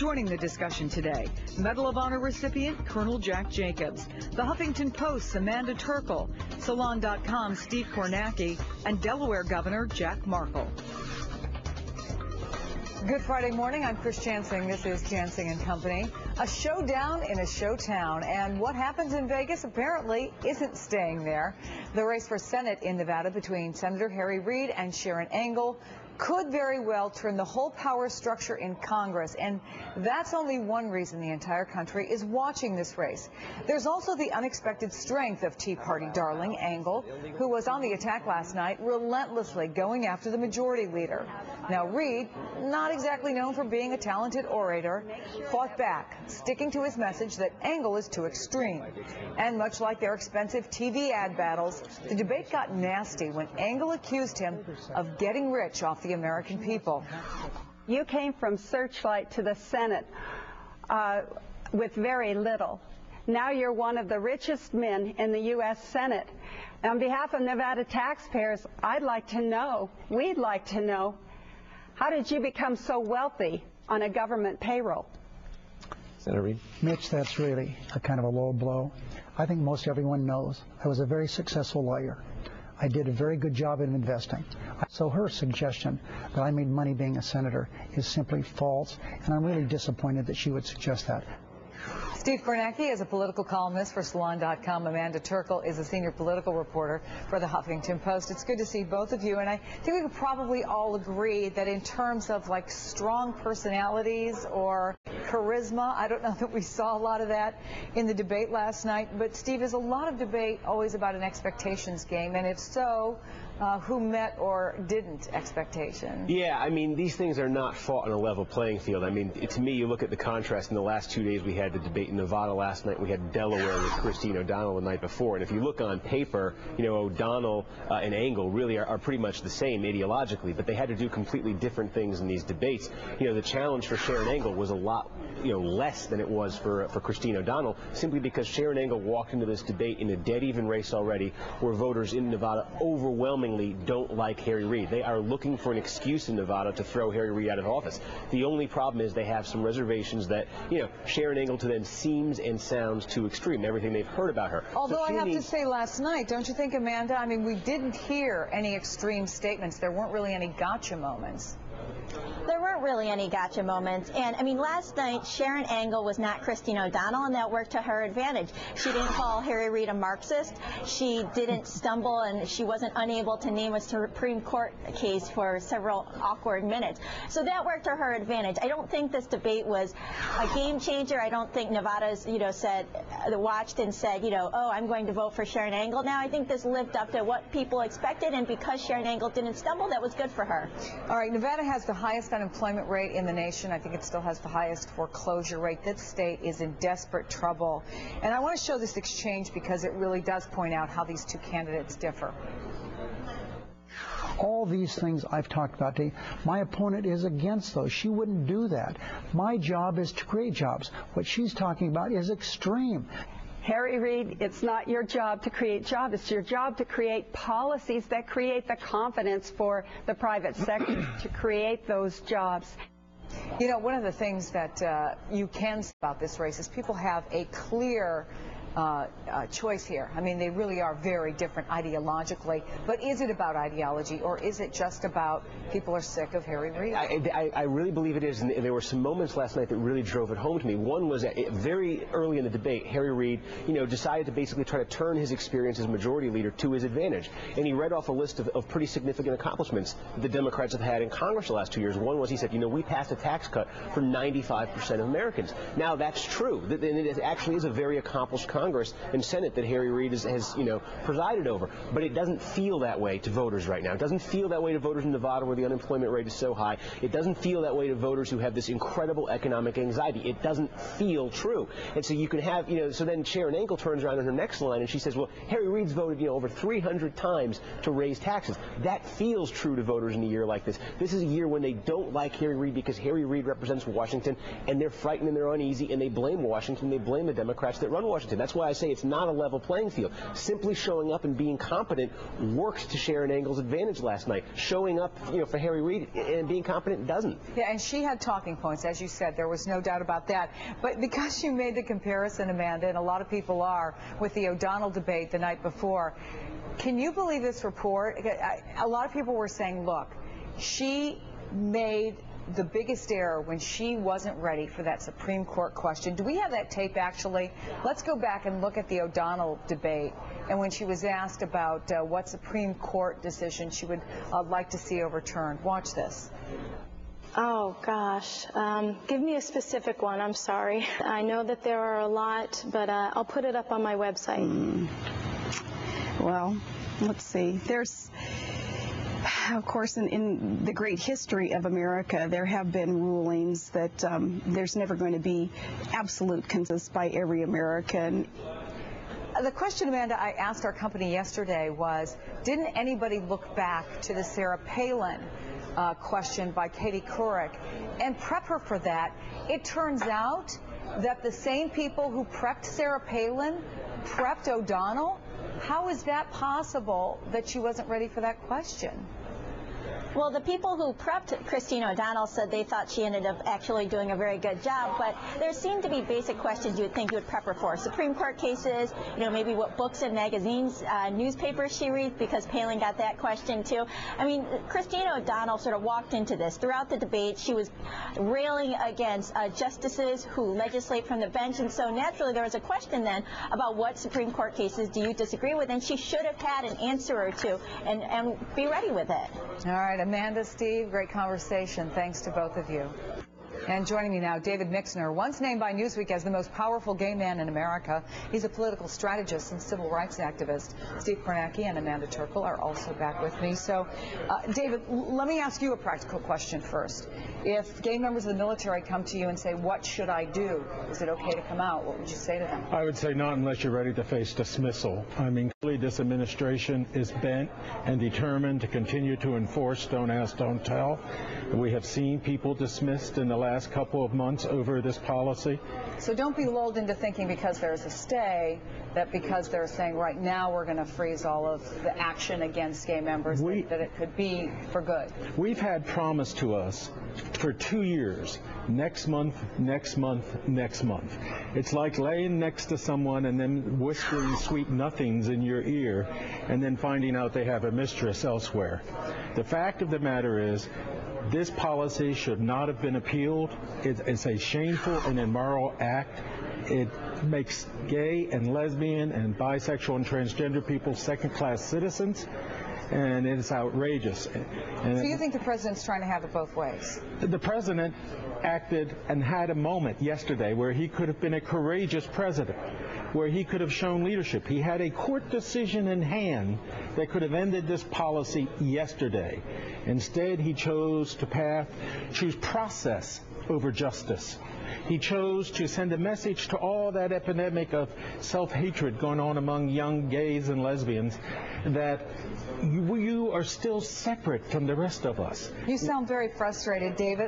Joining the discussion today, Medal of Honor recipient Colonel Jack Jacobs, the Huffington Post's Amanda Turkle, Salon.com's Steve Kornacki, and Delaware Governor Jack Markle. Good Friday morning. I'm Chris Chansing. This is Chansing and Company. A showdown in a showtown, and what happens in Vegas apparently isn't staying there. The race for Senate in Nevada between Senator Harry Reid and Sharon Angle could very well turn the whole power structure in Congress, and that's only one reason the entire country is watching this race. There's also the unexpected strength of Tea Party darling Angle, who was on the attack last night, relentlessly going after the majority leader. Now Reid, not exactly known for being a talented orator, fought back, sticking to his message that Angle is too extreme. And much like their expensive TV ad battles, the debate got nasty when Angle accused him of getting rich off the American people. You came from Searchlight to the Senate with very little. Now you're one of the richest men in the U.S. Senate. On behalf of Nevada taxpayers, I'd like to know, we'd like to know, how did you become so wealthy on a government payroll? Senator Reid. Mitch, that's really a kind of a low blow. I think most everyone knows I was a very successful lawyer. I did a very good job in investing. So her suggestion that I made money being a senator is simply false, and I'm really disappointed that she would suggest that. Steve Kornacki is a political columnist for Salon.com. Amanda Turkle is a senior political reporter for the Huffington Post. It's good to see both of you, and I think we could probably all agree that in terms of like strong personalities or charisma, I don't know that we saw a lot of that in the debate last night. But Steve, is a lot of debate always about an expectations game? And if so, who met or didn't expectations? Yeah, I mean, these things are not fought on a level playing field. I mean, to me, you look at the contrast in the last 2 days. We had the debate in Nevada last night. We had Delaware with Christine O'Donnell the night before. And if you look on paper, you know, O'Donnell and Angle really are pretty much the same ideologically, but they had to do completely different things in these debates. You know, the challenge for Sharon Angle was a lot, you know, less than it was for Christine O'Donnell, simply because Sharon Angle walked into this debate in a dead-even race already, where voters in Nevada overwhelmingly don't like Harry Reid. They are looking for an excuse in Nevada to throw Harry Reid out of office. The only problem is they have some reservations that, you know, Sharon Angle to them seems and sounds too extreme, everything they've heard about her. Although I have to say last night, don't you think, Amanda, I mean, we didn't hear any extreme statements. There weren't really any gotcha moments. There weren't really any gotcha moments. And, I mean, last night, Sharon Angle was not Christine O'Donnell, and that worked to her advantage. She didn't call Harry Reid a Marxist. She didn't stumble, and she wasn't unable to name a Supreme Court case for several awkward minutes. So that worked to her advantage. I don't think this debate was a game changer. I don't think Nevada's, you know, watched and said, you know, oh, I'm going to vote for Sharon Angle now. I think this lived up to what people expected, and because Sharon Angle didn't stumble, that was good for her. All right, Nevada has the highest unemployment rate in the nation. I think it still has the highest foreclosure rate. This state is in desperate trouble. And I want to show this exchange because it really does point out how these two candidates differ. All these things I've talked about today, my opponent is against those. She wouldn't do that. My job is to create jobs. What she's talking about is extreme. Harry Reid, it's not your job to create jobs. It's your job to create policies that create the confidence for the private sector to create those jobs. You know, one of the things that you can say about this race is people have a clear choice here. I mean, they really are very different ideologically. But is it about ideology, or is it just about people are sick of Harry Reid? I really believe it is, and there were some moments last night that really drove it home to me. One was that very early in the debate, Harry Reid, you know, decided to basically try to turn his experience as majority leader to his advantage. And he read off a list of pretty significant accomplishments the Democrats have had in Congress the last 2 years. One was, he said, you know, we passed a tax cut for 95% of Americans. Now, that's true. And it actually is a very accomplished Congress and Senate that Harry Reid has, you know, presided over. But it doesn't feel that way to voters right now. It doesn't feel that way to voters in Nevada where the unemployment rate is so high. It doesn't feel that way to voters who have this incredible economic anxiety. It doesn't feel true. And so you can have, you know, so then Sharon Angle turns around in her next line and she says, well, Harry Reid's voted, you know, over 300 times to raise taxes. That feels true to voters in a year like this. This is a year when they don't like Harry Reid because Harry Reid represents Washington, and they're frightened and they're uneasy, and they blame Washington. They blame the Democrats that run Washington. That's That's why I say it's not a level playing field. Simply showing up and being competent worked to Sharon Engel's advantage last night. Showing up, for Harry Reid and being competent doesn't. Yeah, and she had talking points, as you said. There was no doubt about that. But because you made the comparison, Amanda, and a lot of people are, with the O'Donnell debate the night before, can you believe this report? A lot of people were saying, look, she made the biggest error when she wasn't ready for that Supreme Court question. Do we have that tape, actually? Let's go back and look at the O'Donnell debate, and when she was asked about what Supreme Court decision she would like to see overturned. Watch this. Oh, gosh. Give me a specific one. I'm sorry. I know that there are a lot, but I'll put it up on my website. Well, let's see. There's, of course, in the great history of America, there have been rulings that there's never going to be absolute consensus by every American. The question, Amanda, I asked our company yesterday was, didn't anybody look back to the Sarah Palin question by Katie Couric and prep her for that? It turns out that the same people who prepped Sarah Palin prepped O'Donnell. How is that possible that she wasn't ready for that question? Well, the people who prepped Christine O'Donnell said they thought she ended up actually doing a very good job, but there seemed to be basic questions you would think you would prep her for. Supreme Court cases, maybe what books and magazines, newspapers she reads, because Palin got that question too. I mean, Christine O'Donnell sort of walked into this. Throughout the debate, she was railing against justices who legislate from the bench, and so naturally there was a question then about what Supreme Court cases do you disagree with, and she should have had an answer or two and be ready with it. All right. Amanda, Steve, great conversation. Thanks to both of you. And joining me now, David Mixner, once named by Newsweek as the most powerful gay man in America. He's a political strategist and civil rights activist. Steve Kornacki and Amanda Turkle are also back with me. So, David, let me ask you a practical question first. If gay members of the military come to you and say, what should I do? Is it okay to come out? What would you say to them? I would say not unless you're ready to face dismissal. I mean, clearly this administration is bent and determined to continue to enforce Don't Ask, Don't Tell. We have seen people dismissed in the last couple of months over this policy. So don't be lulled into thinking because there's a stay, that because they're saying right now we're going to freeze all of the action against gay members, that it could be for good. We've had promised to us for 2 years, next month, next month, next month. It's like laying next to someone and then whispering sweet nothings in your ear and then finding out they have a mistress elsewhere. The fact of the matter is, this policy should not have been appealed. It's a shameful and immoral act. It makes gay and lesbian and bisexual and transgender people second-class citizens, and it's outrageous. And so you think the president's trying to have it both ways? The president acted and had a moment yesterday where he could have been a courageous president, where he could have shown leadership. He had a court decision in hand that could have ended this policy yesterday. Instead, he chose to choose process over justice. He chose to send a message to all that epidemic of self-hatred going on among young gays and lesbians that you are still separate from the rest of us. You sound very frustrated, David.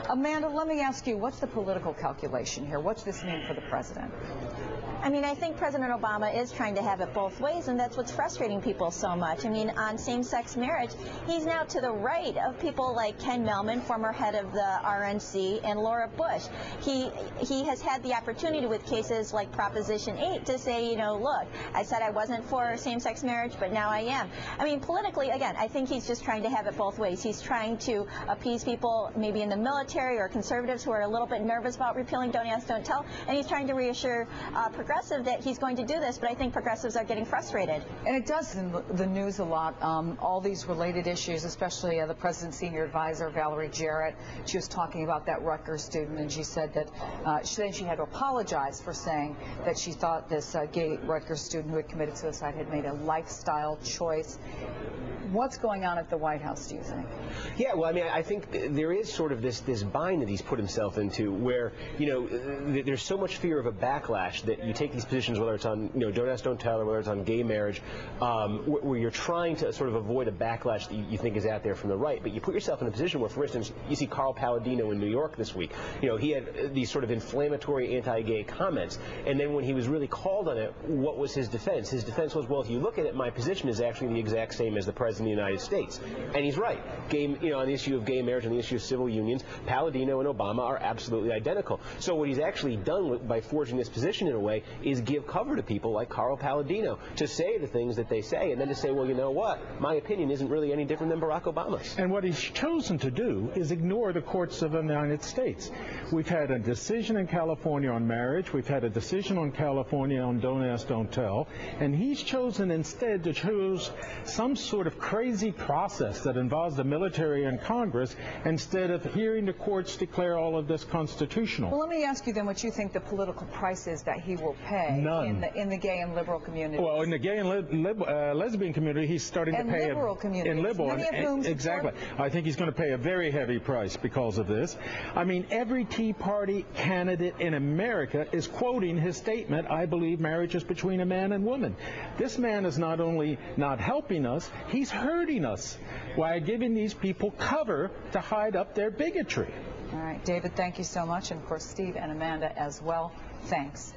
Amanda, let me ask you, what's the political calculation here? What's this mean for the president? I mean, I think President Obama is trying to have it both ways, and that's what's frustrating people so much. I mean, on same-sex marriage, he's now to the right of people like Ken Mehlman, former head of the RNC, and Laura Bush. He has had the opportunity with cases like Proposition 8 to say, look, I said I wasn't for same-sex marriage, but now I am. I mean, politically, again, I think he's just trying to have it both ways. He's trying to appease people maybe in the military or conservatives who are a little bit nervous about repealing Don't Ask, Don't Tell, and he's trying to reassure progressive that he's going to do this, but I think progressives are getting frustrated. And it does in the news a lot, all these related issues, especially the president's senior advisor, Valerie Jarrett. She was talking about that Rutgers student, and she said that she had to apologize for saying that she thought this gay Rutgers student who had committed suicide had made a lifestyle choice. What's going on at the White House, do you think? Yeah, well, I mean, I think there is sort of this bind that he's put himself into where, there's so much fear of a backlash that you take these positions, whether it's on, Don't Ask, Don't Tell, or whether it's on gay marriage, where you're trying to sort of avoid a backlash that you think is out there from the right. But you put yourself in a position where, for instance, you see Carl Palladino in New York this week. He had these sort of inflammatory anti-gay comments. And then when he was really called on it, what was his defense? His defense was, well, if you look at it, my position is actually the exact same as the President of the United States. And he's right. On the issue of gay marriage and the issue of civil unions, Palladino and Obama are absolutely identical. So what he's actually done by forging this position in a way is give cover to people like Carl Palladino to say the things that they say, and then to say, well, you know what? My opinion isn't really any different than Barack Obama's. And what he's chosen to do is ignore the courts of the United States. We've had a decision in California on marriage. We've had a decision on California on don't ask, don't tell. And he's chosen instead to choose some sort of crazy process that involves the military and Congress instead of hearing the courts declare all of this constitutional. Well, let me ask you then what you think the political price is that he will pay in the gay and liberal community. Well, in the gay and lesbian community, he's starting to pay liberal communities, in liberal, many of whom exactly. I think he's going to pay a very heavy price because of this. I mean, every Tea Party candidate in America is quoting his statement, I believe marriage is between a man and woman. This man is not only not helping us, he's hurting us by giving these people cover to hide up their bigotry. All right, David, thank you so much. And, of course, Steve and Amanda as well. Thanks.